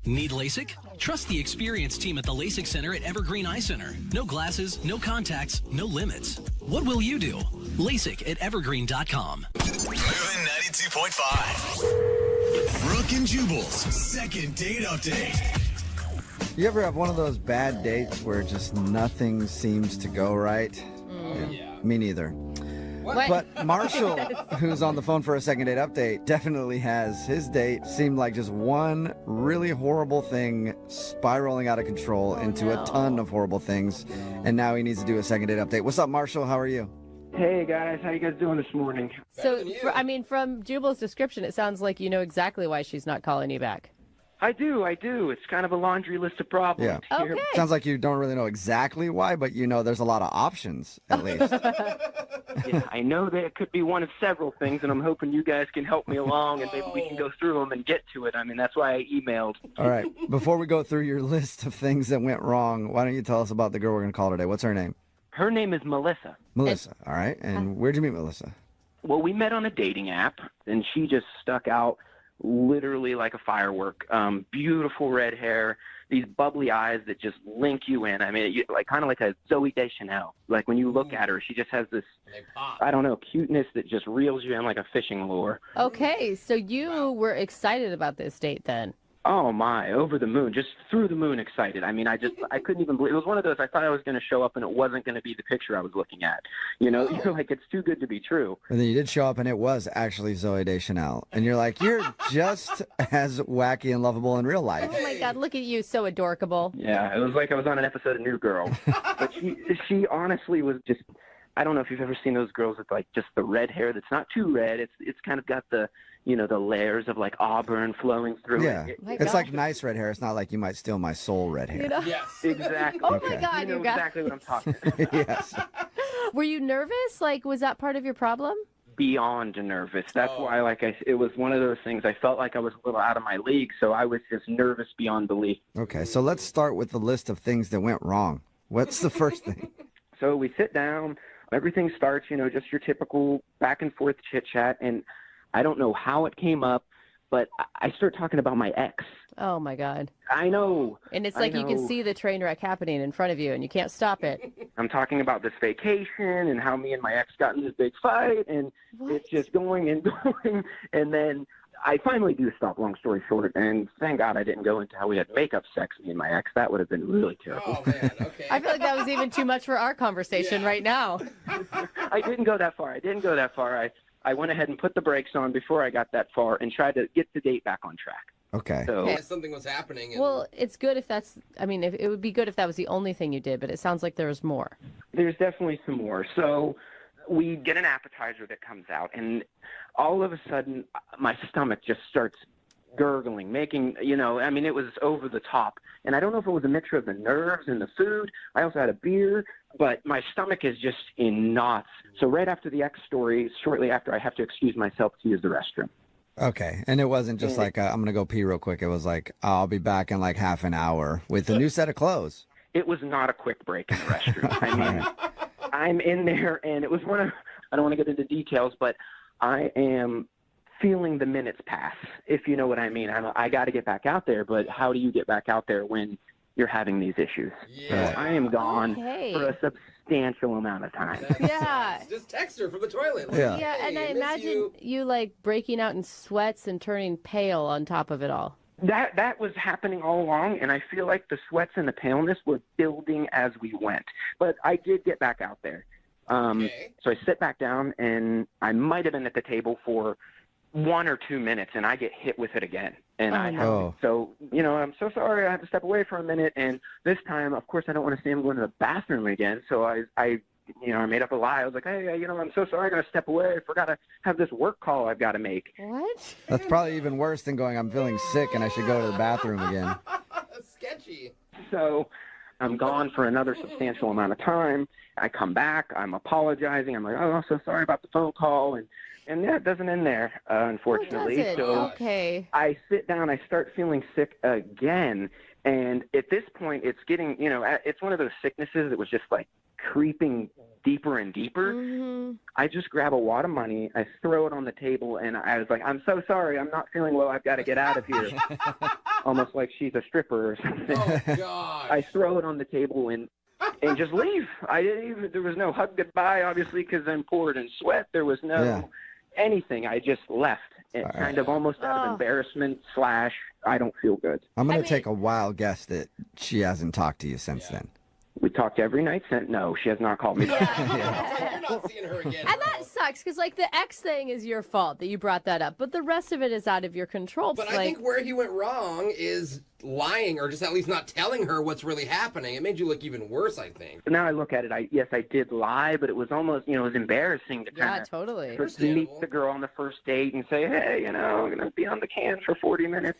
Need LASIK? Trust the experienced team at the LASIK Center at Evergreen Eye Center. No glasses, no contacts, no limits. What will you do? LASIK at evergreen.com. Moving 92.5. Brooke and Jubal's second date update. You ever have one of those bad dates where just nothing seems to go right? Yeah. Me neither. What? But Marshall, who's on the phone for a second date update, definitely has. His date seemed like just one really horrible thing spiraling out of control into a ton of horrible things. And now he needs to do a second date update. What's up, Marshall? How are you? Hey, guys. How you guys doing this morning? So, from Jubal's description, it sounds like you know exactly why she's not calling you back. I do. It's kind of a laundry list of problems here. Okay. Sounds like you don't really know exactly why, but you know there's a lot of options, at least. Yeah, I know that it could be one of several things, and I'm hoping you guys can help me along, and maybe we can go through them and get to it. I mean, that's why I emailed. All right. Before we go through your list of things that went wrong, why don't you tell us about the girl we're going to call today? What's her name? Her name is Melissa. Melissa. All right. And where'd you meet Melissa? Well, we met on a dating app, and she just stuck out literally like a firework. Beautiful red hair, these bubbly eyes that just link you in. I mean, kind of like a Zooey Deschanel. Like when you look at her, she just has this, I don't know, cuteness that just reels you in like a fishing lure. Okay, so you were excited about this date then. Oh my, over the moon, just through the moon excited. I mean, I couldn't even believe it. Was one of those, I thought I was going to show up and it wasn't going to be the picture I was looking at. You're like, it's too good to be true. And then you did show up and it was actually Zooey Deschanel. And you're like, you're just as wacky and lovable in real life. Oh my God, look at you, so adorable. Yeah, it was like I was on an episode of New Girl. But she honestly was just, I don't know if you've ever seen those girls with like just the red hair that's not too red. It's kind of got the, the layers of like auburn flowing through it. It's like nice red hair. It's not like you might steal my soul red hair. Yes. Exactly. Oh my God, you know exactly what I'm talking about. Yes. Were you nervous? Like, was that part of your problem? Beyond nervous. That's why, it was one of those things. I felt like I was a little out of my league, so I was just nervous beyond belief. Okay, so let's start with the list of things that went wrong. What's the first thing? So we sit down. Everything starts, just your typical back and forth chit chat, and I don't know how it came up, but I start talking about my ex. Oh my God. I know. And it's like you can see the train wreck happening in front of you and you can't stop it. I'm talking about this vacation and how me and my ex got in this big fight, and it's just going and going. And then I finally do stop, long story short, and thank God I didn't go into how we had makeup sex, me and my ex. That would have been really terrible. Oh, man, okay. I feel like that was even too much for our conversation right now. I didn't go that far. I went ahead and put the brakes on before I got that far and tried to get the date back on track. Okay. So, Something was happening. Well, it's good if that's, it would be good if that was the only thing you did, but it sounds like there's more. There's definitely some more. So we get an appetizer that comes out, and all of a sudden my stomach just starts gurgling, making, it was over the top. And I don't know if it was a mixture of the nerves and the food. I also had a beer, but my stomach is just in knots. So right after the X story, shortly after, I have to excuse myself to use the restroom. Okay. And it wasn't just like, I'm going to go pee real quick. It was like, I'll be back in like half an hour with a new set of clothes. It was not a quick break in the restroom. I'm in there, and it was I don't want to get into details, but I am feeling the minutes pass, if you know what I mean. I got to get back out there, but how do you get back out there when you're having these issues? Yeah. So I am gone for a substantial amount of time. Yeah. Just text her from the toilet. Yeah. Yeah, and I imagine you like breaking out in sweats and turning pale on top of it all. That was happening all along, and I feel like the sweats and the paleness were building as we went. But I did get back out there. So I sit back down, and I might have been at the table for 1 or 2 minutes, and I get hit with it again. And I'm so sorry, I have to step away for a minute. And this time, of course, I don't want to see him going to the bathroom again. So I made up a lie. I was like, hey, I'm so sorry, I got to step away. I forgot to have this work call I've got to make. What? That's probably even worse than going, I'm feeling sick and I should go to the bathroom again. Sketchy. So I'm gone for another substantial amount of time. I come back. I'm apologizing. I'm like, oh, I'm so sorry about the phone call. And yeah, it doesn't end there, unfortunately. Oh, so okay. I sit down. I start feeling sick again. And at this point, it's getting, it's one of those sicknesses that was just like creeping deeper and deeper, I just grab a wad of money, I throw it on the table, and I was like, I'm so sorry, I'm not feeling well, I've got to get out of here. Almost like she's a stripper or something. Oh, gosh. I throw it on the table and just leave. There was no hug goodbye, obviously, because I'm poured in sweat. There was no anything. I just left. It kind of almost out of embarrassment / I don't feel good. I'm going to take a wild guess that she hasn't talked to you since then. We talked every night since. No, she has not called me back. You're not seeing her again. And that sucks because, like, the X thing is your fault that you brought that up, but the rest of it is out of your control. But I think where he went wrong is lying or just at least not telling her what's really happening. It made you look even worse, I think. Now I look at it, yes, I did lie, but it was almost, it was embarrassing to kind of totally meet the girl on the first date and say, hey, I'm going to be on the can for 40 minutes.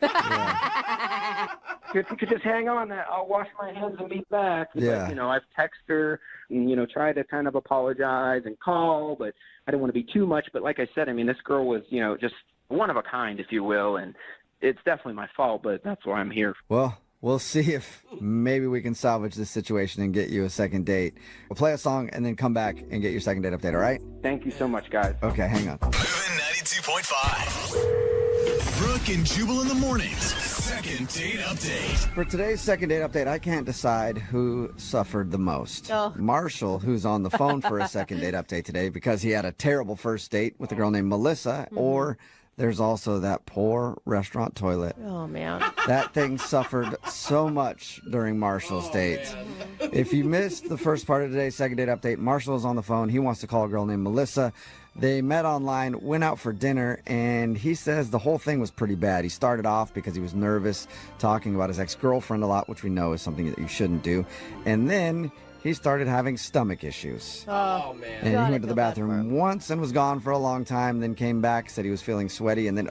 If you could just hang on, I'll wash my hands and be back. Yeah. But, I've texted her and, tried to kind of apologize and call, but I didn't want to be too much. But like I said, this girl was, just one of a kind, if you will, and it's definitely my fault, but that's why I'm here. Well, we'll see if maybe we can salvage this situation and get you a second date. We'll play a song and then come back and get your second date update, all right? Thank you so much, guys. Okay, hang on. Moving 92.5. Brooke and Jubal in the mornings. Second date update. For today's second date update, I can't decide who suffered the most. Oh. Marshall, who's on the phone for a second date update today because he had a terrible first date with a girl named Melissa, or there's also that poor restaurant toilet. Oh, man. That thing suffered so much during Marshall's date. If you missed the first part of today's second date update, Marshall is on the phone. He wants to call a girl named Melissa. They met online, went out for dinner, and he says the whole thing was pretty bad. He started off because he was nervous, talking about his ex-girlfriend a lot, which we know is something that you shouldn't do. And then he started having stomach issues. Oh, man. And God, he I went to the feel bad for bathroom him. once and was gone for a long time, then came back, said he was feeling sweaty, and then,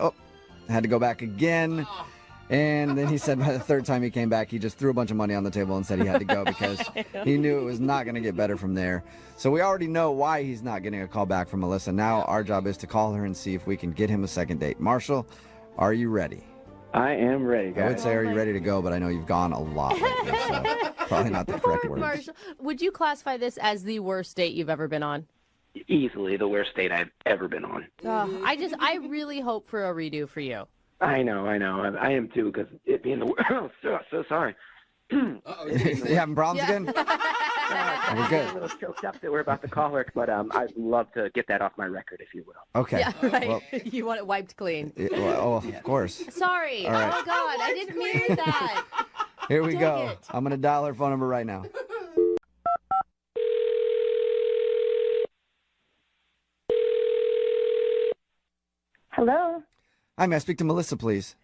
had to go back again. And then he said by the third time he came back, he just threw a bunch of money on the table and said he had to go because he knew it was not going to get better from there. So we already know why he's not getting a call back from Melissa. Now our job is to call her and see if we can get him a second date. Marshall, are you ready? I am ready, guys. I would say, are you ready to go? But I know you've gone a lot lately, so probably not the correct word. Marshall, would you classify this as the worst date you've ever been on? Easily the worst date I've ever been on. I really hope for a redo for you. I know. I am too, because it being the worst. Oh, so sorry. Uh-oh. You having problems again? We're I'm a good. little choked up that we're about to call her, but I'd love to get that off my record, if you will. Okay. Yeah, right. Well, You want it wiped clean. of course. Sorry. All right. Oh, God. I didn't mean that. Here we Dang go. it. I'm going to dial her phone number right now. Hello, Hi, may I speak to Melissa, please?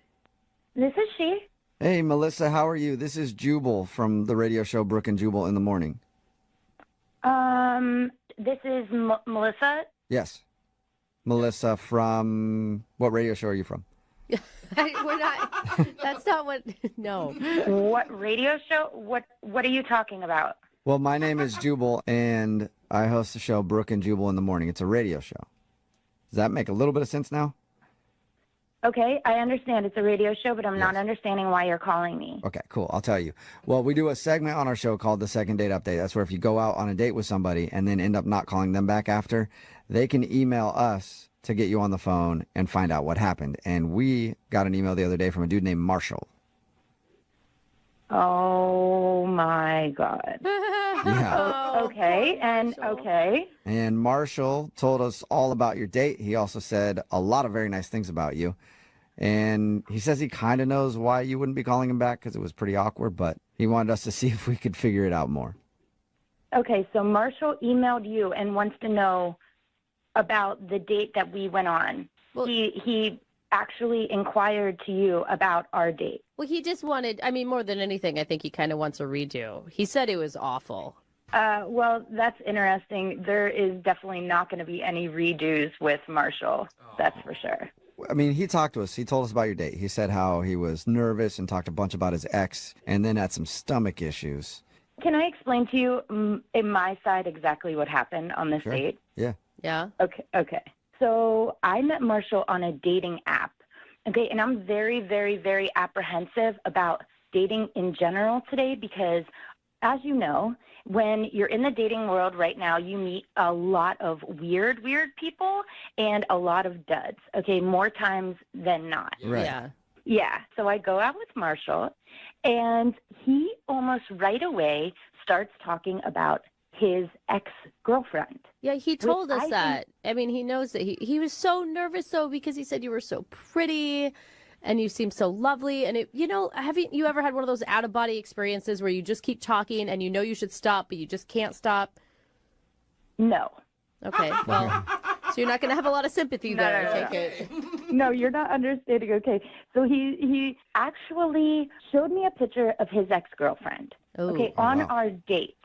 this is she. Hey, Melissa, how are you? This is Jubal from the radio show Brooke and Jubal in the morning. This is Melissa. Yes. Melissa from... What radio show are you from? We're not. That's not what. No. What radio show? What are you talking about? Well, my name is Jubal, and I host the show Brooke and Jubal in the morning. It's a radio show. Does that make a little bit of sense now? Okay, I understand it's a radio show, but I'm not understanding why you're calling me. Okay, cool. I'll tell you. Well, we do a segment on our show called the Second Date Update. That's where if you go out on a date with somebody and then end up not calling them back after, they can email us to get you on the phone and find out what happened. And we got an email the other day from a dude named Marshall. Oh my God. Yeah. Okay, and okay. And Marshall told us all about your date. He also said a lot of very nice things about you. And he says he kind of knows why you wouldn't be calling him back because it was pretty awkward, but he wanted us to see if we could figure it out more. Okay, so Marshall emailed you and wants to know about the date that we went on. Well- He actually inquired to you about our date. Well, he just wanted. I mean, more than anything, I think he kind of wants a redo. He said it was awful. Well, that's interesting. There is definitely not going to be any redos with Marshall. That's for sure. I mean, he talked to us. He told us about your date. He said how he was nervous and talked a bunch about his ex and then had some stomach issues. Can I explain to you in my side exactly what happened on this Sure. date? Yeah. Yeah. Okay. So I met Marshall on a dating app. Okay, and I'm very, very, very apprehensive about dating in general today because as you know, when you're in the dating world right now, you meet a lot of weird people and a lot of duds, okay, more times than not. Right. Yeah. Yeah, so I go out with Marshall, and he almost right away starts talking about his ex-girlfriend. Yeah, he told us I that. I mean, he knows that he was so nervous, though, because he said you were so pretty and you seem so lovely. And, have you ever had one of those out-of-body experiences where you just keep talking and you know you should stop, but you just can't stop? No. Okay, well, so you're not going to have a lot of sympathy there, I take it. No, you're not understanding. Okay, so he actually showed me a picture of his ex-girlfriend, Ooh. on our date.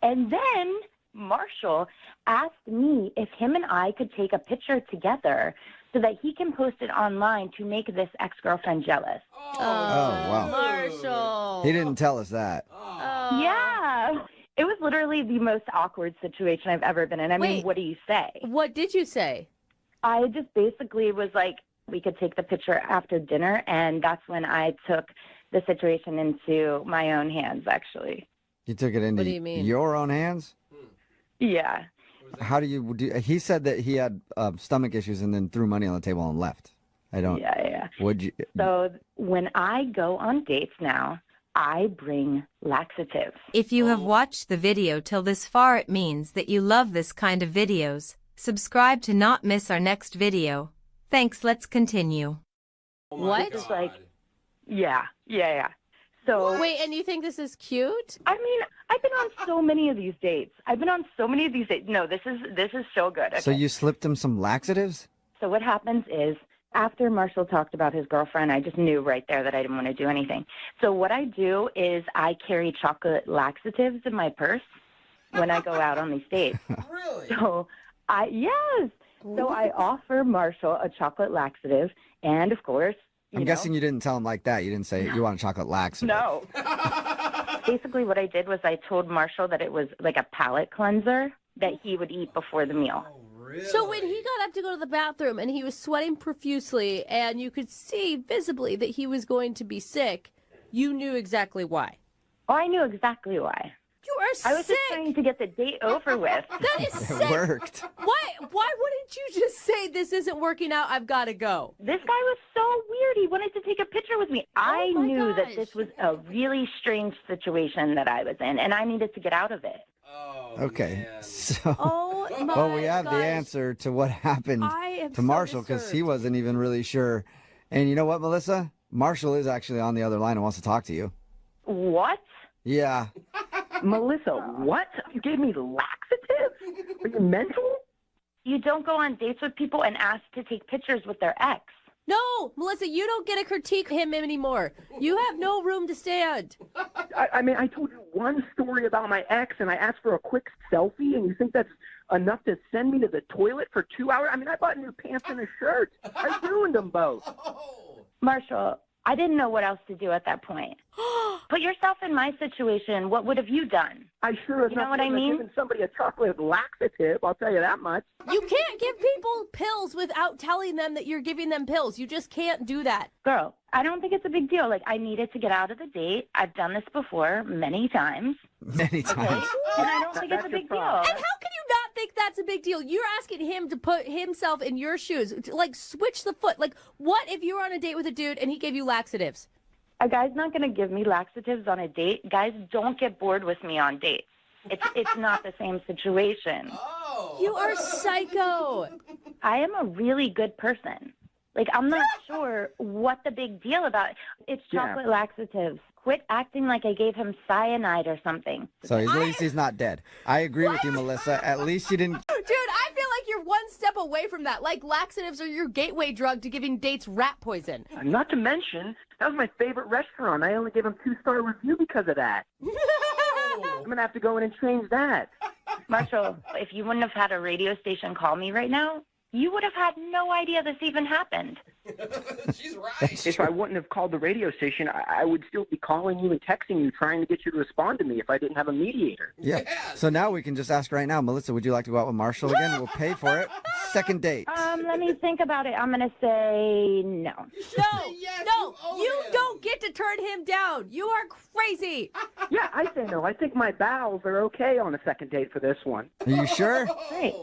And then Marshall asked me if him and I could take a picture together so that he can post it online to make this ex-girlfriend jealous. Oh, wow. Marshall. He didn't tell us that. Oh. Yeah. It was literally the most awkward situation I've ever been in. I mean, Wait. what do you say? What did you say? I just basically was like, we could take the picture after dinner, and that's when I took the situation into my own hands, actually. You took it into What do you mean? your own hands? Yeah. How do you do? He said that he had stomach issues and then threw money on the table and left. I don't. Yeah. Would you? So when I go on dates now, I bring laxatives. If you have watched the video till this far, it means that you love this kind of videos. Subscribe to not miss our next video. Thanks, let's continue. What? It's like, yeah. So, Wait, and you think this is cute? I mean, I've been on so many of these dates. No, this is so good. Okay. So you slipped him some laxatives? So what happens is, after Marshall talked about his girlfriend, I just knew right there that I didn't want to do anything. So what I do is I carry chocolate laxatives in my purse when I go out on these dates. Really? So So I offer Marshall a chocolate laxative, and of course, I'm guessing you didn't tell him like that. You didn't say you want a chocolate laxative. No. Basically, what I did was I told Marshall that it was like a palate cleanser that he would eat before the meal. Really? So when he got up to go to the bathroom and he was sweating profusely and you could see visibly that he was going to be sick, you knew exactly why. Oh, I knew exactly why. You are sick. I was just trying to get the date over with. That is It sick. worked. Why wouldn't you just say this isn't working out? I've got to go. This guy was so weird. He wanted to take a picture with me. I my knew that gosh. this was a really strange situation that I was in, and I needed to get out of it. Oh, Okay. man. So, Oh my well, we have gosh. the answer to what happened I am to so Marshall because he disturbed. wasn't even really sure. And you know what, Melissa? Marshall is actually on the other line and wants to talk to you. What? Yeah. Melissa, what? You gave me laxatives? Are you mental? You don't go on dates with people and ask to take pictures with their ex. No, Melissa, you don't get to critique him anymore. You have no room to stand. I mean, I told you one story about my ex, and I asked for a quick selfie, and you think that's enough to send me to the toilet for 2 hours? I mean, I bought new pants and a shirt. I ruined them both. Oh. Marshall, I didn't know what else to do at that point. Put yourself in my situation. What would have you done? I sure as You know not what I wouldn't have mean? given somebody a chocolate laxative, I'll tell you that much. You can't give people pills without telling them that you're giving them pills. You just can't do that. Girl, I don't think it's a big deal. Like, I needed to get out of the date. I've done this before many times. Many times. And I don't think it's a That's your big deal. problem. And how can you not think that's a big deal? You're asking him to put himself in your shoes. Like, switch the foot. Like, what if you were on a date with a dude and he gave you laxatives? A guy's not going to give me laxatives on a date. Guys don't get bored with me on dates. It's not the same situation. Oh. You are psycho. I am a really good person. Like, I'm not sure what the big deal about it. It's Yeah. chocolate laxatives. Quit acting like I gave him cyanide or something. So at least he's not dead. I agree with you, Melissa. At least you didn't. Dude, I feel like you're one step away from that. Like, laxatives are your gateway drug to giving dates rat poison. Not to mention, that was my favorite restaurant. I only gave them 2-star review because of that. I'm going to have to go in and change that. Marshall, if you wouldn't have had a radio station call me right now, you would have had no idea this even happened. She's right. If I wouldn't have called the radio station, I would still be calling you and texting you, trying to get you to respond to me if I didn't have a mediator. Yeah. So now we can just ask right now, Melissa, would you like to go out with Marshall again? We'll pay for it. Second date. Let me think about it. I'm going to say no. No, Yes, no, owe you him. don't get to turn him down. You are crazy. Yeah, I say no. I think my bowels are okay on a second date for this one. Are you sure? Right.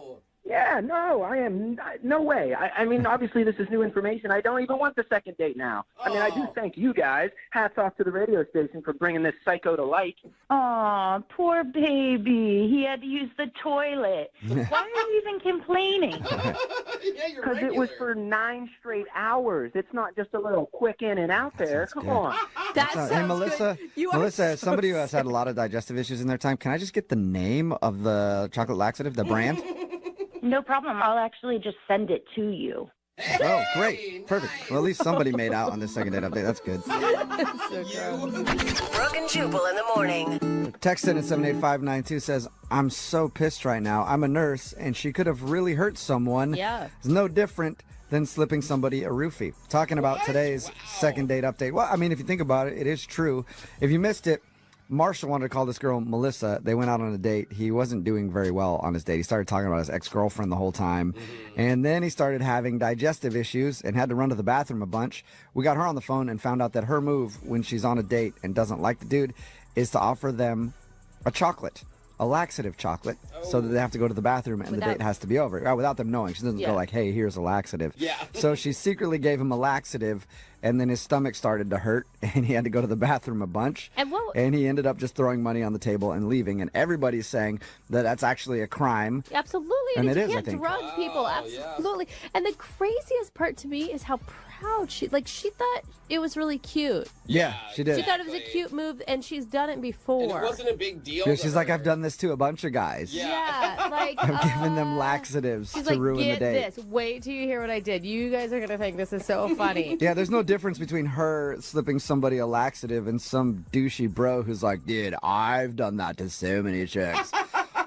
Yeah, no, I am. No way. I mean, obviously, this is new information. I don't even want the second date now. I mean, I do thank you guys. Hats off to the radio station for bringing this psycho to light. Aw, poor baby. He had to use the toilet. Why are you even complaining? Yeah, you're Because it was regular. for 9 straight hours. It's not just a little quick in and out there. Come on. That Hey, sounds Melissa, good. You are Melissa, as so somebody who has had a lot of digestive issues in their time, can I just get the name of the chocolate laxative, the brand? No problem. I'll actually just send it to you. Oh, great. Perfect. Well, at least somebody made out on this second date update. That's good. Brooke and Jubal in the morning. Text in at 78592 says, I'm so pissed right now. I'm a nurse, and she could have really hurt someone. Yeah. It's no different than slipping somebody a roofie. Talking about today's second date update. Well, I mean, if you think about it, it is true. If you missed it, Marshall wanted to call this girl Melissa. They went out on a date. He wasn't doing very well on his date. He started talking about his ex-girlfriend the whole time. And then he started having digestive issues and had to run to the bathroom a bunch. We got her on the phone and found out that her move when she's on a date and doesn't like the dude is to offer them a chocolate, a laxative chocolate, so that they have to go to the bathroom and the date has to be over. Without them knowing. She doesn't go like, hey, here's a laxative. Yeah. So she secretly gave him a laxative, and then his stomach started to hurt, and he had to go to the bathroom a bunch. And he ended up just throwing money on the table and leaving. And everybody's saying that that's actually a crime. Absolutely. And it You is, I can't think. drug people. Absolutely. And the craziest part to me is how proud she thought it was really cute. Yeah, she did. She thought it was a cute move, and she's done it before. And it wasn't a big deal. Yeah, to she's like, her. I've done this to a bunch of guys. Yeah, like I'm giving them laxatives She's to like, ruin get the date. this. Wait till you hear what I did. You guys are gonna think this is so funny. Yeah, there's no difference between her slipping somebody a laxative and some douchey bro who's like, dude, I've done that to so many chicks.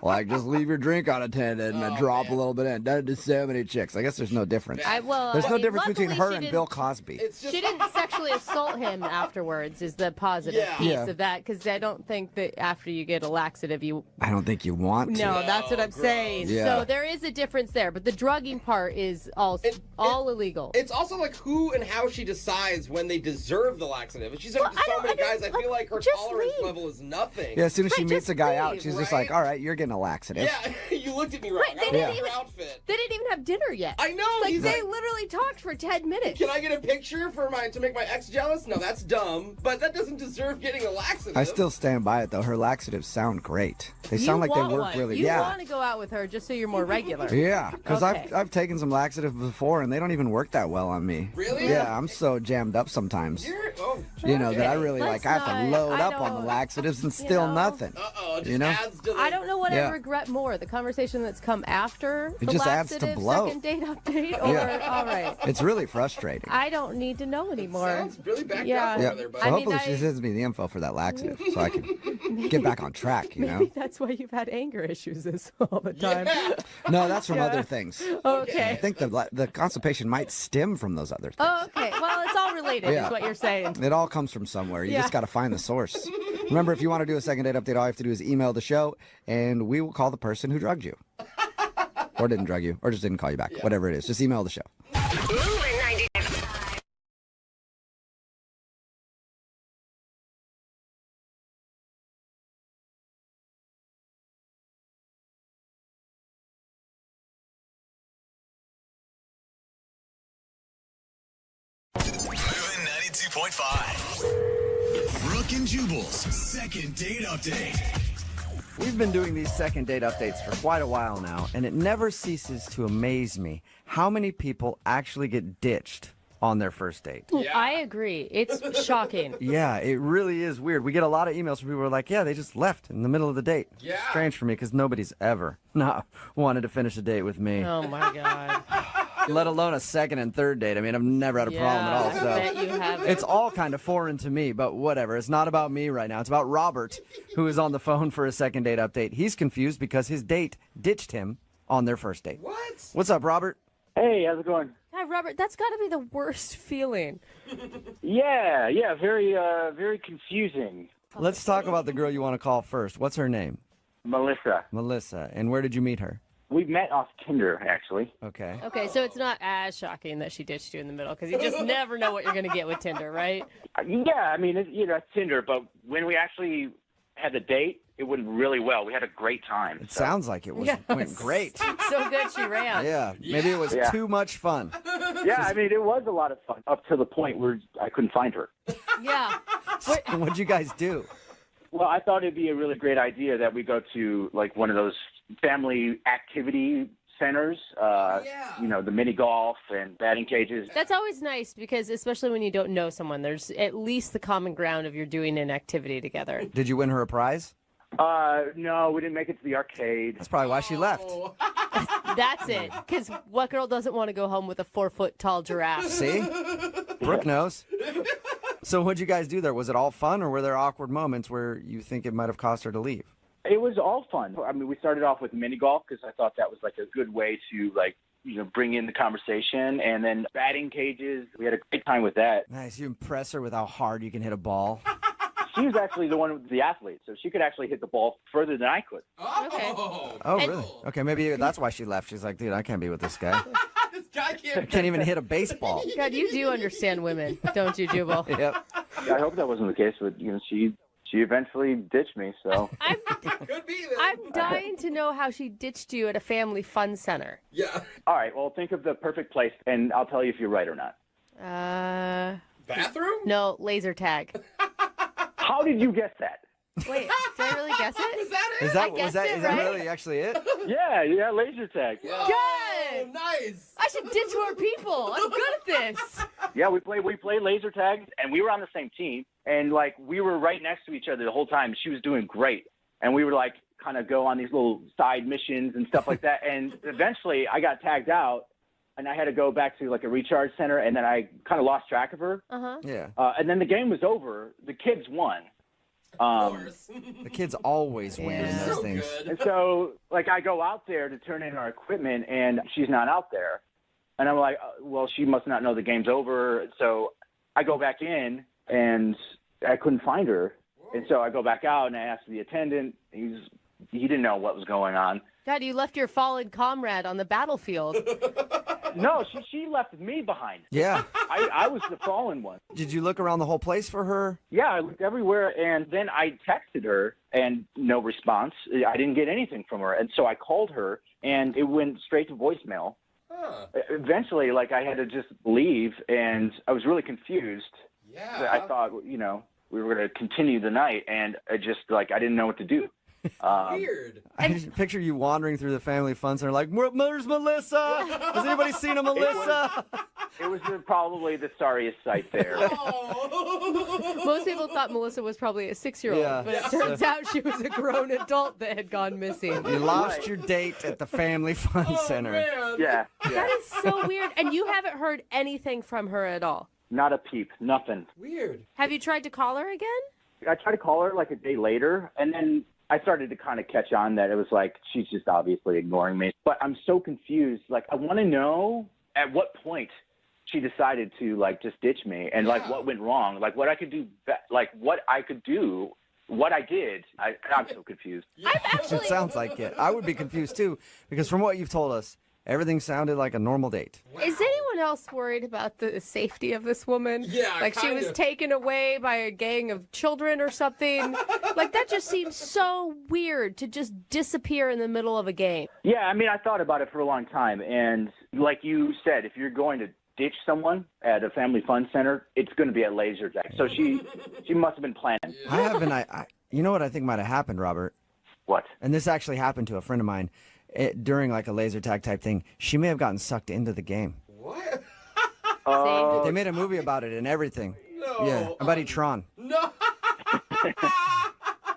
Like, just leave your drink unattended and drop a little bit in. Done it to so many chicks. I guess there's no difference. There's no difference between her and Bill Cosby. She didn't sexually assault him afterwards. Is the positive piece of that? Because I don't think that after you get a laxative, I don't think you want to. No, that's what I'm saying. Yeah. So there is a difference there, but the drugging part is all illegal. It's also like who and how she decides when they deserve the laxative. If she's like so many guys, I feel like her tolerance level is nothing. Yeah, as soon as she meets a guy out, she's just like, all right, you're getting a laxative. Yeah, you looked at me wrong. They I didn't love even your outfit. They didn't even have dinner yet. I know. Like he's they like, literally talked for 10 minutes. can I get a picture for to make my ex jealous? No, that's dumb. But that doesn't deserve getting a laxative. I still stand by it, though. Her laxatives sound great. They sound like they work really. You want to go out with her just so you're more regular. Yeah, because Okay. I've taken some laxatives before, and they don't even work that well on me. Really? Yeah, I'm so jammed up sometimes. You know, that I really Let's I have to not- load I up on the don't- laxatives and still know. nothing. You know? I don't know what Yeah. I regret more, the conversation that's come after It the just adds to laxative blow. second date update, or Yeah. all right. It's really frustrating. I don't need to know anymore. Sounds really backed yeah. up Yeah. over there, So bud. hopefully she sends me the info for that laxative so I can get back on track, you know? Maybe that's why you've had anger issues this all the time. No, that's from Yeah. other things. Okay. I think the constipation might stem from those other things. Oh, okay. Well, it's all related, Yeah. is what you're saying. It all comes from somewhere. You Yeah. just got to find the source. Remember, if you want to do a second date update, all you have to do is email the show, and we will call the person who drugged you. Or didn't drug you, or just didn't call you back. Whatever it is. Just email the show. Moving 90. Moving 92.5. Brooke and Jubal's second date update. We've been doing these second date updates for quite a while now, and it never ceases to amaze me how many people actually get ditched on their first date. I agree. It's shocking. Yeah, it really is weird. We get a lot of emails from people who are like, yeah, they just left in the middle of the date. Yeah. Strange for me because nobody's ever not wanted to finish a date with me. Oh, my God. Let alone a second and third date. I mean, I've never had a problem at all. I So bet you haven't. it's all kind of foreign to me, but whatever. It's not about me right now. It's about Robert, who is on the phone for a second date update. He's confused because his date ditched him on their first date. What? What's up, Robert? Hey, how's it going? Hi, Robert. That's got to be the worst feeling. Yeah, very confusing. Let's talk about the girl you want to call first. What's her name? Melissa. Melissa. And where did you meet her? We met off Tinder, actually. Okay. Okay, so it's not as shocking that she ditched you in the middle because you just never know what you're going to get with Tinder, right? Yeah, I mean, it's Tinder, but when we actually had the date, it went really well. We had a great time. It sounds like it went great. So good she ran. Yeah, maybe it was too much fun. Yeah, I mean, it was a lot of fun up to the point where I couldn't find her. Yeah. What'd you guys do? Well, I thought it'd be a really great idea that we go to like one of those family activity centers, the mini golf and batting cages. That's always nice because especially when you don't know someone, there's at least the common ground of you're doing an activity together. Did you win her a prize? No, we didn't make it to the arcade. That's probably why she left. That's it. Because what girl doesn't want to go home with a 4-foot-tall giraffe? See? Brooke knows. So what'd you guys do there? Was it all fun, or were there awkward moments where you think it might have cost her to leave? It was all fun. I mean, we started off with mini golf because I thought that was like a good way to bring in the conversation, and then batting cages. We had a great time with that. Nice. You impress her with how hard you can hit a ball. She was actually the one with the athlete, so she could actually hit the ball further than I could. Okay. Oh, really? Okay, maybe that's why she left. She's like, dude, I can't be with this guy. This guy Can't even hit a baseball. God, you do understand women, don't you, Jubal? Yep. Yeah, I hope that wasn't the case, but she eventually ditched me. So could be that. I'm dying to know how she ditched you at a family fun center. Yeah. All right, well, think of the perfect place, and I'll tell you if you're right or not. Bathroom? No, laser tag. How did you guess that? Wait, did I really guess it? Was that it? Is that right? really actually it? Yeah, laser tag. Good. Oh, nice. I should ditch more people. I'm good at this. Yeah, we play laser tag, and we were on the same team, and we were right next to each other the whole time. She was doing great, and we were kind of go on these little side missions and stuff like that. And eventually, I got tagged out, and I had to go back to a recharge center, and then I kind of lost track of her. Yeah. And then the game was over. The kids won. Of course. The kids always win in those So things. good. And so, I go out there to turn in our equipment, and she's not out there. And I'm like, well, she must not know the game's over. So I go back in, and I couldn't find her. And so I go back out, and I ask the attendant. He didn't know what was going on. God, you left your fallen comrade on the battlefield. No, she left me behind. Yeah. I was the fallen one. Did you look around the whole place for her? Yeah, I looked everywhere, and then I texted her, and no response. I didn't get anything from her. And so I called her, and it went straight to voicemail. Huh. Eventually, I had to just leave, and I was really confused. Yeah. I thought, we were going to continue the night, and I just, I didn't know what to do. Weird. I just picture you wandering through the family fun center like, where's Melissa? Has anybody seen a Melissa? It was probably the sorriest sight there. Most people thought Melissa was probably a 6-year-old, Yeah. but it turns out she was a grown adult that had gone missing. You lost your date at the family fun center. Man. Yeah. That is so weird. And you haven't heard anything from her at all. Not a peep, nothing. Weird. Have you tried to call her again? I tried to call her a day later, and then I started to kind of catch on that it was she's just obviously ignoring me. But I'm so confused. I want to know at what point she decided to just ditch me, and what went wrong, what I could do, what I could do, what I did. I'm so confused. It sounds like it. I would be confused too, because from what you've told us, everything sounded like a normal date. Is anyone else worried about the safety of this woman? Yeah, she was kind of. taken away by a gang of children or something. That just seems so weird to just disappear in the middle of a game. Yeah, I mean, I thought about it for a long time, and like you said, if you're going to ditch someone at a family fun center, it's going to be at laser tag. So she must have been planning. I haven't. You know what I think might have happened, Robert? What? And this actually happened to a friend of mine during a laser tag type thing. She may have gotten sucked into the game. What? They made a movie about it and everything. No. Yeah, about Tron. No.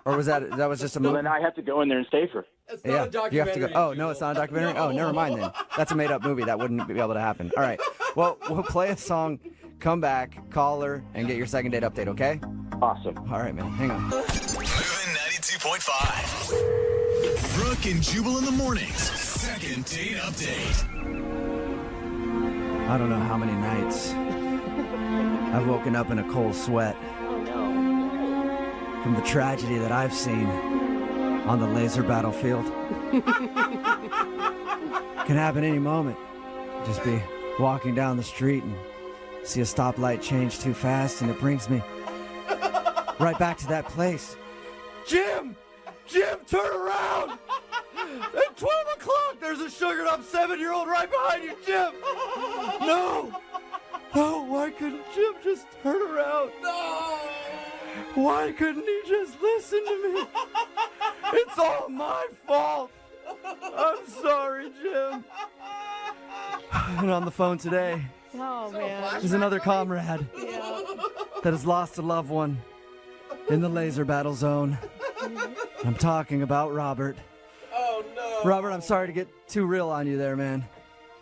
Or was that was just a So movie? then I have to go in there and save her. It's not Yeah, a documentary. you have to go. Oh no, it's not a documentary. No. Oh, never mind then. That's a made-up movie. That wouldn't be able to happen. All right. Well, we'll play a song, come back, call her, and get your second date update. Okay? Awesome. All right, man. Hang on. Moving 92.5. Brooke and Jubal in the mornings. Second date update. I don't know how many nights I've woken up in a cold sweat from the tragedy that I've seen on the laser battlefield. Can happen any moment. Just be walking down the street and see a stoplight change too fast, and it brings me right back to that place. Jim! Jim, turn around! At 12 o'clock, there's a sugared up 7-year-old right behind you, Jim! No! No, why couldn't Jim just turn around? No! Why couldn't he just listen to me? It's all my fault! I'm sorry, Jim. And on the phone today is another comrade that has lost a loved one in the laser battle zone. I'm talking about Robert. Oh, no. Robert, I'm sorry to get too real on you there, man.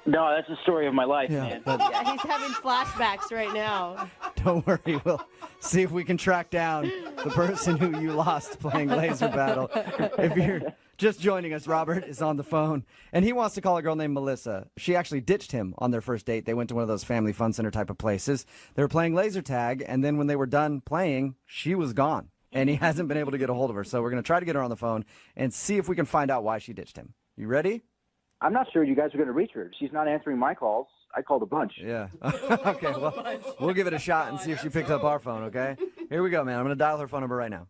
No, that's the story of my life, man. But Yeah, he's having flashbacks right now. don't worry, we'll see if we can track down the person who you lost playing laser battle. If you're just joining us, Robert is on the phone, and he wants to call a girl named Melissa. She actually ditched him on their first date. They went to one of those family fun center type of places. They were playing laser tag, and then when they were done playing, she was gone, and he hasn't been able to get a hold of her. So we're going to try to get her on the phone and see if we can find out why she ditched him. You ready? I'm not sure you guys are going to reach her. She's not answering my calls. I called a bunch. Yeah. Okay, well, we'll give it a shot and see if she picks up our phone, okay? Here we go, man. I'm going to dial her phone number right now.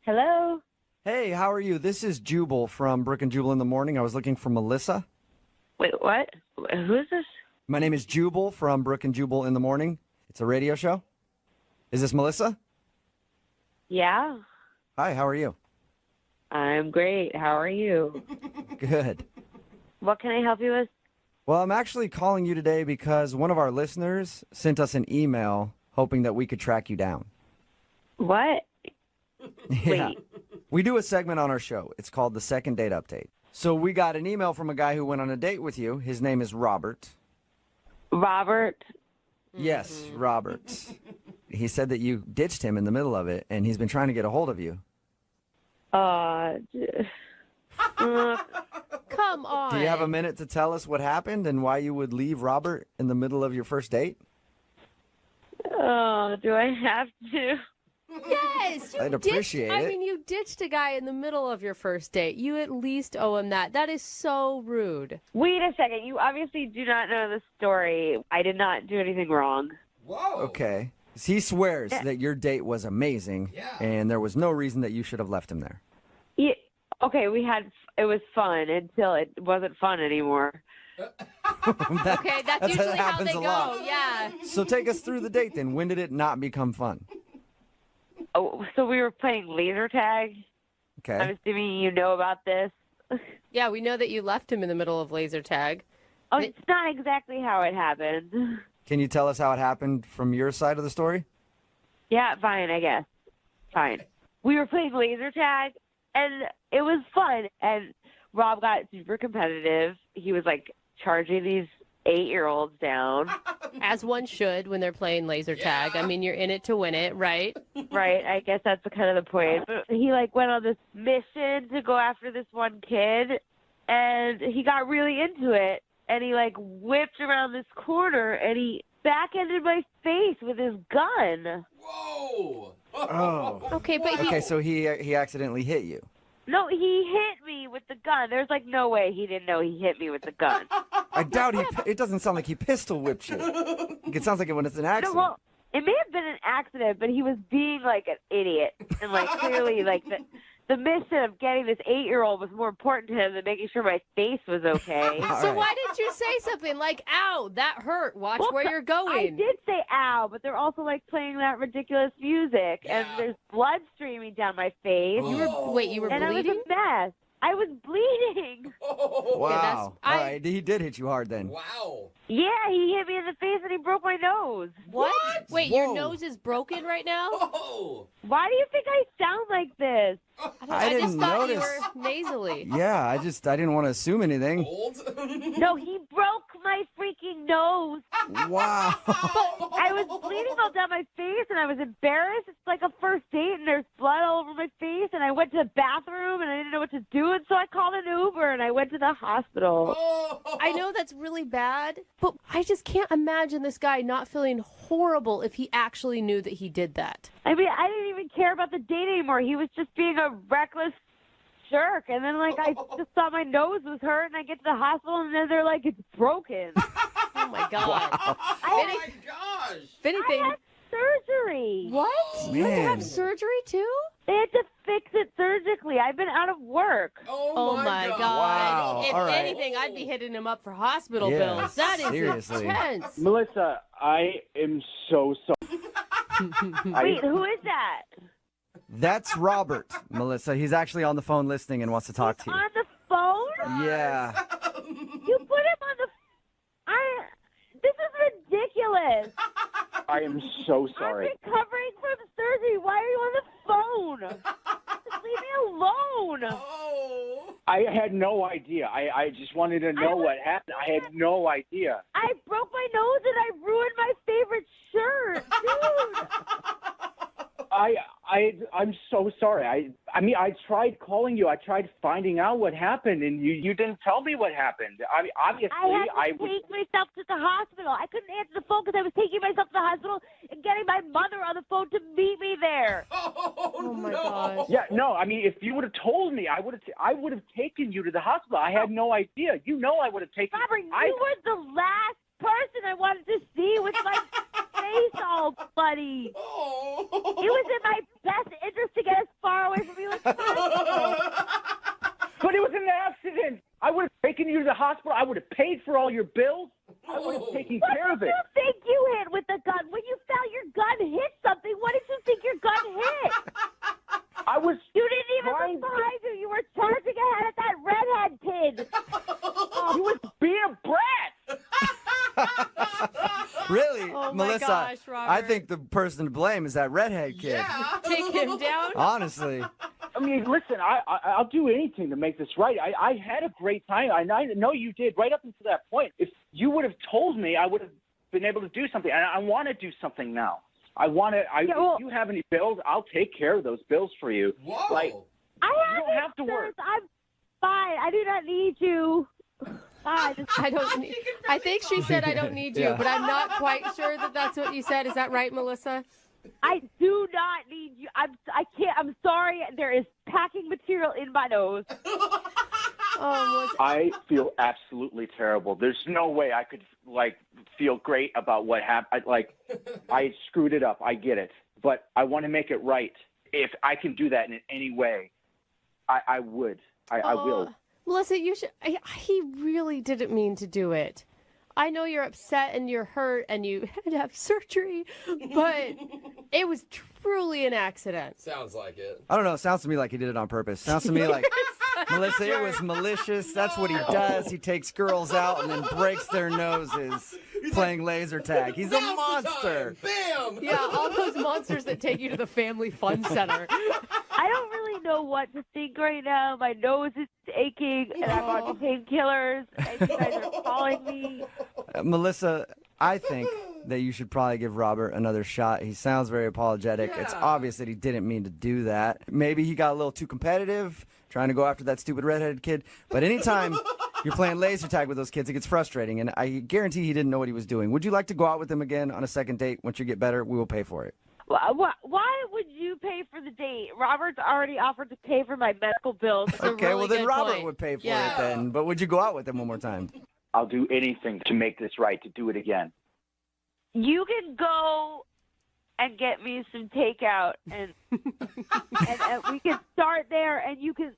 Hello? Hey, how are you? This is Jubal from Brooke and Jubal in the Morning. I was looking for Melissa. Wait, what? Who is this? My name is Jubal from Brooke and Jubal in the Morning. It's a radio show. Is this Melissa? Yeah, Hi, how are you? I'm great. How are you? Good. What can I help you with? Well, I'm actually calling you today because one of our listeners sent us an email hoping that we could track you down. What? Yeah. We do a segment on our show. It's called the Second Date Update. So we got an email from a guy who went on a date with you. His name is Robert. Robert? Yes, Robert. He said that you ditched him in the middle of it, and he's been trying to get a hold of you. Come on. Do you have a minute to tell us what happened and why you would leave Robert in the middle of your first date? Oh, do I have to? Yes, I'd appreciate it. I mean, you ditched a guy in the middle of your first date. You at least owe him that. That is so rude. Wait a second. You obviously do not know the story. I did not do anything wrong. Whoa. Okay. He swears that your date was amazing, and there was no reason that you should have left him there. Yeah, okay, it was fun until it wasn't fun anymore. Okay, that's usually how they go. Yeah. So take us through the date then. When did it not become fun? Oh, so we were playing laser tag. Okay. I'm assuming you know about this. Yeah, we know that you left him in the middle of laser tag. Oh, it's not exactly how it happened. Can you tell us how it happened from your side of the story? Yeah, fine, I guess. Fine. We were playing laser tag, and it was fun. And Rob got super competitive. He was, like, charging these 8-year-olds down. As one should when they're playing laser tag. I mean, you're in it to win it, right? Right, I guess that's kind of the point. But he, like, went on this mission to go after this one kid, and he got really into it. And he, like, whipped around this corner, and he backhanded my face with his gun. Whoa. Oh. Okay, but Okay, so he accidentally hit you. No, he hit me with the gun. There's, like, no way he didn't know he hit me with the gun. I doubt it doesn't sound like he pistol whipped you. It sounds like it when it's an accident. No, well, it may have been an accident, but he was being, like, an idiot. And, like, clearly, like, the mission of getting this 8-year-old was more important to him than making sure my face was okay. So why didn't you say something like, ow, that hurt, watch where you're going? I did say ow, but they're also, like, playing that ridiculous music, and there's blood streaming down my face. You were bleeding? I was a mess. I was bleeding. Wow. All right, he did hit you hard then. Wow. Yeah, he hit me in the face and he broke my nose. What? Wait, Whoa. your nose is broken right now? Oh. Why do you think I sound like this? I just didn't thought notice. you were nasally. Yeah, I didn't want to assume anything. Old? No, he broke my freaking nose. Wow. I was bleeding all down my face, and I was embarrassed. It's like a first date, and there's blood all over my face, and I went to the bathroom, and I didn't know what to do, and so I called an Uber, and I went to the hospital. I know that's really bad, but I just can't imagine this guy not feeling horrible if he actually knew that he did that. I mean, I didn't even care about the date anymore. He was just being a reckless jerk. And then, like, I just thought my nose was hurt, and I get to the hospital, and then they're like, it's broken. Oh, my God. Oh my gosh! If anything, I had surgery. what? You had to Man. have surgery, too? They had to fix it surgically. I've been out of work. Oh, my God. Wow. If All right. anything, I'd be hitting him up for hospital Yeah, bills. That is seriously. intense. Melissa, I am so sorry. Wait, who is that? That's Robert, Melissa. He's actually on the phone listening and wants to talk to you. On the phone? Yeah. You put him on the... This is ridiculous. I am so sorry. I'm recovering from surgery. Why are you on the phone? Just leave me alone. I had no idea. I just wanted to know what happened. I had no idea. I broke my nose and I ruined my favorite shirt, dude. I'm so sorry. I mean, I tried calling you. I tried finding out what happened, and you didn't tell me what happened. I mean, obviously, I had to take myself to the hospital. I couldn't answer the phone because I was taking myself to the hospital and getting my mother on the phone to meet me there. Oh, my gosh. Yeah, no. I mean, if you would have told me, I would have taken you to the hospital. I had no idea. You know, I would have taken. Robert, you were the last person I wanted to see with my face all bloody. It was in my best interest to get as far away from you as possible. But it was an accident. I would have taken you to the hospital. I would have paid for all your bills. I would have taken care of it. What did you think you hit with the gun? When you found your gun hit something, what did you think your gun hit? You didn't even look behind you. You were charging ahead at that redhead kid. You was being a brat. Really? Oh, my Melissa, gosh, Robert. I think the person to blame is that redhead kid. Take him down. Honestly. I mean, listen, I'll do anything to make this right. I had a great time. I know you did right up until that point. If you would have told me, I would have been able to do something. And I want to do something now. If you have any bills, I'll take care of those bills for you. Whoa. Like, I you don't have to work. I'm fine. I do not need you. Fine. I don't need. I think she said I don't need you, Yeah. but I'm not quite sure that that's what you said. Is that right, Melissa? I do not need you. I can't. I'm sorry. There is packing material in my nose. Oh, I feel absolutely terrible. There's no way I could feel great about what happened. I screwed it up. I get it, but I want to make it right. If I can do that in any way, I would. I will. Melissa, you should. He really didn't mean to do it. I know you're upset and you're hurt and you had to have surgery, but it was truly an accident. Sounds like it. I don't know. It sounds to me like he did it on purpose. Sounds to me like, Melissa, it was malicious. That's what he does. He takes girls out and then breaks their noses playing laser tag. He's a monster. Bam! Yeah, all those monsters that take you to the Family Fun Center. I don't really know what to think right now. My nose is aching, and I'm on painkillers, and you guys are calling me. Melissa, I think that you should probably give Robert another shot. He sounds very apologetic. It's obvious that he didn't mean to do that. Maybe he got a little too competitive, trying to go after that stupid redheaded kid. But anytime you're playing laser tag with those kids, it gets frustrating. And I guarantee he didn't know what he was doing. Would you like to go out with him again on a second date? Once you get better, we will pay for it. Why would you pay for the date? Robert's already offered to pay for my medical bills. Okay, well then Robert would pay for it then. But would you go out with him one more time? I'll do anything to make this right, to do it again. You can go and get me some takeout, and we can start there, and you can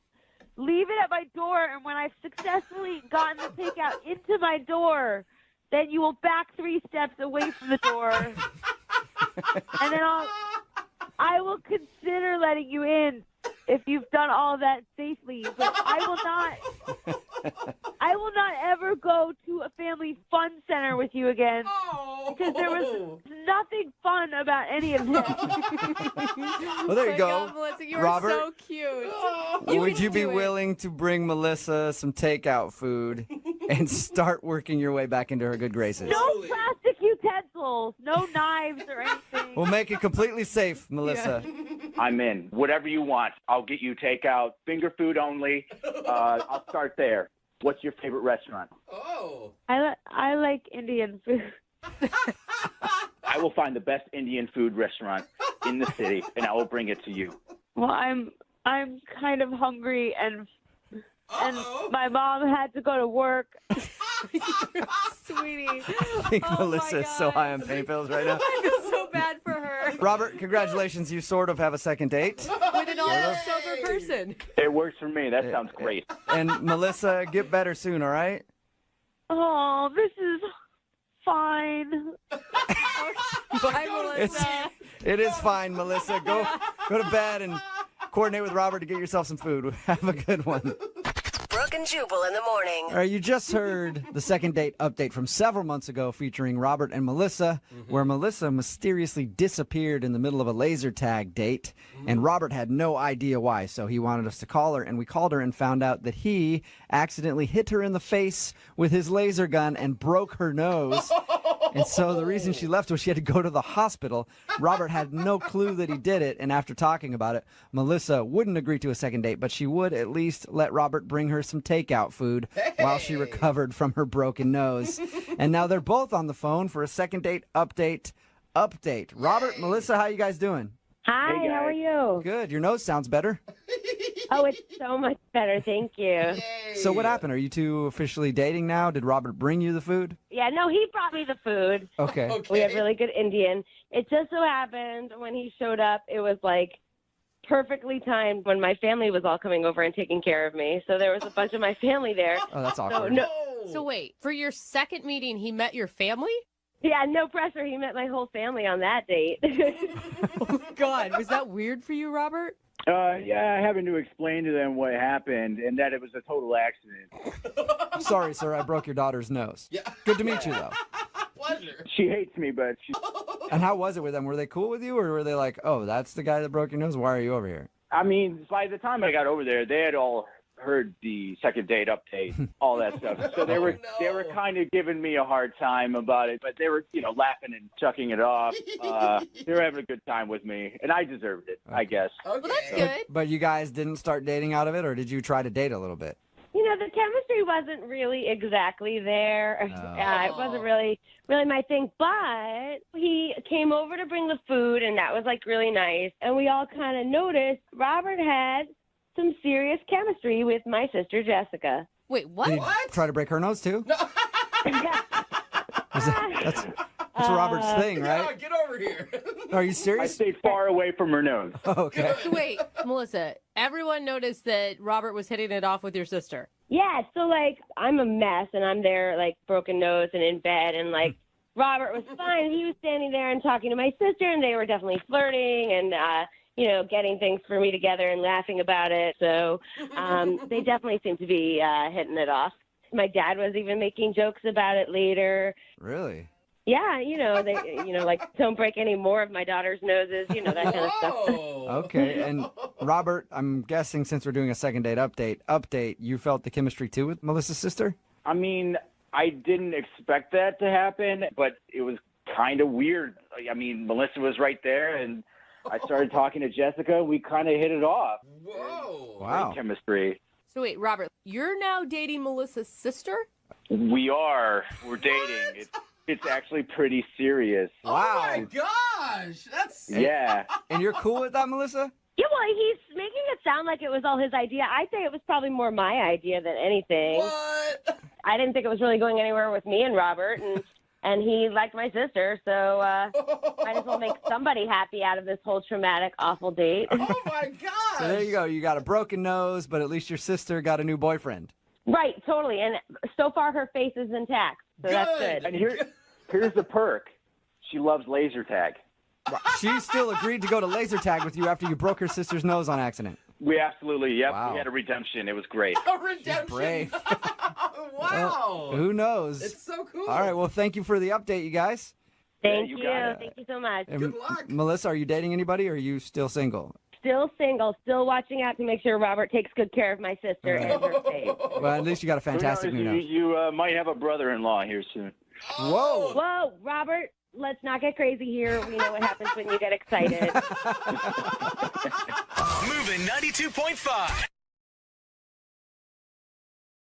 leave it at my door, and when I've successfully gotten the takeout into my door, then you will back 3 steps away from the door, and then I will consider letting you in if you've done all that safely. But I will not ever go to a family fun center with you again because there was nothing fun about any of this. Well, there you go. God, Melissa, you Robert, are so cute. Would you be willing to bring Melissa some takeout food and start working your way back into her good graces. No plastic utensils, no knives or anything. We'll make it completely safe, Melissa. I'm in. Whatever you want. I'll get you takeout, finger food only. I'll start there. What's your favorite restaurant? Oh. I like Indian food. I will find the best Indian food restaurant in the city, and I will bring it to you. Well, I'm kind of hungry, and my mom had to go to work. Sweetie. I think Oh, Melissa my is so God. high on pain pills right now. I feel so bad for her. Robert, congratulations. You sort of have a second date. With an almost sober person. It works for me. That sounds great. And Melissa, get better soon, all right? Oh, this is fine. Bye, Melissa. It is fine, Melissa. Go to bed and coordinate with Robert to get yourself some food. Have a good one. Brooke and Jubal in the morning. All right, you just heard the second date update from several months ago featuring Robert and Melissa, where Melissa mysteriously disappeared in the middle of a laser tag date, and Robert had no idea why, so he wanted us to call her, and we called her and found out that he accidentally hit her in the face with his laser gun and broke her nose. And so the reason she left was she had to go to the hospital. Robert had no clue that he did it, and after talking about it, Melissa wouldn't agree to a second date, but she would at least let Robert bring her some takeout food while she recovered from her broken nose. And now they're both on the phone for a second date update. Robert, Melissa, how you guys doing? Hi, Hey, how are you? Good. Your nose sounds better. Oh, it's so much better. Thank you. So what happened? Are you two officially dating now? Did Robert bring you the food? Yeah, no, he brought me the food. Okay. We had really good Indian. It just so happened when he showed up, it was like perfectly timed when my family was all coming over and taking care of me. So there was a bunch of my family there. Oh, that's So, awkward. So wait, for your second meeting, he met your family? yeah, no pressure. He met my whole family on that date. Oh my God, was that weird for you, Robert? Yeah, having to explain to them what happened and that it was a total accident. Sorry, sir, I broke your daughter's nose. Yeah. Good to meet you, though. Pleasure. She hates me, but she... And how was it with them? Were they cool with you, or were they like, oh, that's the guy that broke your nose? Why are you over here? I mean, by the time I got over there, they had all heard the second date update, all that stuff. So they were kind of giving me a hard time about it, but they were, laughing and chucking it off. They were having a good time with me, and I deserved it, I guess. Okay. Well, that's good. But you guys didn't start dating out of it, or did you try to date a little bit? The chemistry wasn't really exactly there. It wasn't really my thing. But he came over to bring the food, and that was like really nice. And we all kind of noticed Robert had some serious chemistry with my sister Jessica. Wait, what? Did you try to break her nose too? That's Robert's thing, Yeah, right? get over here. Are you I serious? stayed far away from her nose. Okay. So wait, Melissa, everyone noticed that Robert was hitting it off with your sister. Yeah, so I'm a mess, and I'm there broken nose and in bed, and Robert was fine. He was standing there and talking to my sister, and they were definitely flirting and getting things for me together and laughing about it. So they definitely seemed to be hitting it off. My dad was even making jokes about it later. Really? Yeah, they don't break any more of my daughter's noses, that kind of stuff. Okay. And Robert, I'm guessing since we're doing a second date update, you felt the chemistry too with Melissa's sister? I mean, I didn't expect that to happen, but it was kind of weird. I mean, Melissa was right there, and I started talking to Jessica. We kind of hit it off. Whoa. Wow. Great chemistry. So wait, Robert, you're now dating Melissa's sister? We are. We're dating. It's actually pretty serious. Wow. Oh my gosh. That's Yeah. And you're cool with that, Melissa? Yeah, well, he's making it sound like it was all his idea. I say it was probably more my idea than anything. what? I didn't think it was really going anywhere with me and Robert, and he liked my sister, so might as well make somebody happy out of this whole traumatic, awful date. Oh my gosh. So there you go. You got a broken nose, but at least your sister got a new boyfriend. Right, totally. And so far, her face is intact, so that's good. And here's the perk. She loves laser tag. She still agreed to go to laser tag with you after you broke her sister's nose on accident. We absolutely, yep. Wow. We had a redemption. It was great. A redemption. Brave. Wow. Well, who knows? It's so cool. All right. Well, thank you for the update, you guys. Thank you you. got it. Thank you so much. And Good luck. Melissa, are you dating anybody, or are you still single? still single, still watching out to make sure Robert takes good care of my sister and her face. Well, at least you got a fantastic new nose. You might have a brother-in-law here soon. Whoa. Whoa, Robert, let's not get crazy here. We know what happens when you get excited. Moving 92.5.